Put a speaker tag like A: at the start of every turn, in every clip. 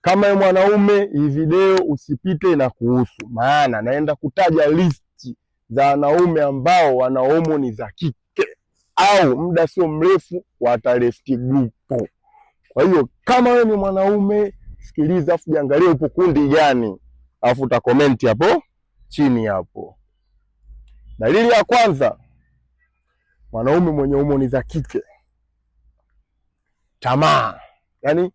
A: Kama mwanaume, hii video usipite na kuhusu, maana naenda kutaja listi za wanaume ambao wana homoni za kike au muda sio mrefu watalefti grupu. Kwa hiyo kama wewe ni mwanaume, sikiliza afu jiangalie upo kundi gani, afu utakomenti hapo chini hapo. Dalili ya kwanza, mwanaume mwenye homoni za kike, tamaa. Yaani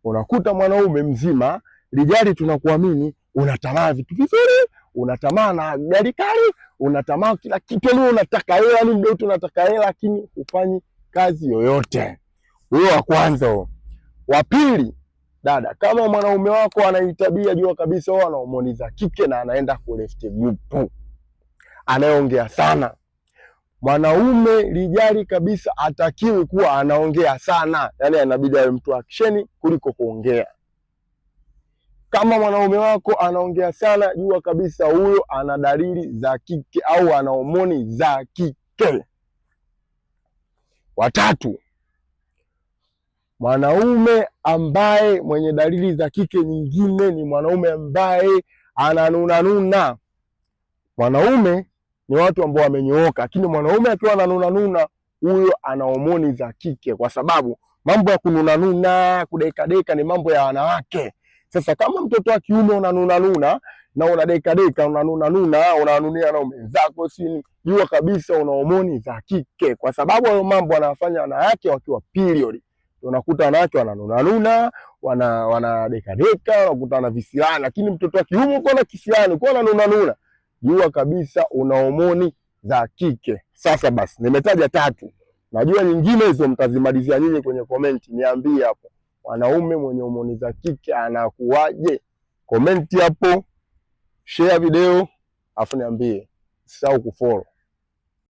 A: unakuta mwanaume mzima, lijali tunakuamini, unatamaa vitu vizuri, unatamaa na gari kali, unatamaa kila kitu, leo unataka hela, yani ndio tunataka hela, lakini hufanyi kazi yoyote. Huyo wa kwanza. Wa pili, dada, kama mwanaume wako anaitabia, jua kabisa ana homoni za kike na anaenda kulefti grupu, anayeongea sana. Mwanaume lijali kabisa atakiwi kuwa anaongea sana, yani anabidi awe mtu action kuliko kuongea. Kama mwanaume wako anaongea sana, jua kabisa huyo ana dalili za kike au ana homoni za kike. Watatu, mwanaume ambaye mwenye dalili za kike nyingine ni mwanaume ambaye ananunanuna. Mwanaume ni watu ambao wamenyooka, lakini mwanaume akiwa ananunanuna, huyo ana homoni za kike, kwa sababu mambo ya kununanuna, kudekadeka ni mambo ya wanawake. Sasa kama mtoto wa kiume unanunanuna na unadekadeka, unanunanuna, unanunia na mwenzako, si jua kabisa una homoni za kike, kwa sababu hayo mambo wanafanya wanawake wakiwa period. Unakuta wanawake wananunanuna, wanadekadeka, unakuta wana visiani, lakini mtoto wa kiume uko na kisiani, uko unanunanuna, jua kabisa una homoni za kike. Sasa basi, nimetaja tatu. Najua nyingine hizo mtazimalizia nyinyi kwenye komenti, niambie hapo. Mwanaume mwenye homoni za kike anakuwaje? Komenti hapo, share video, afu niambie. Usisahau kufollow.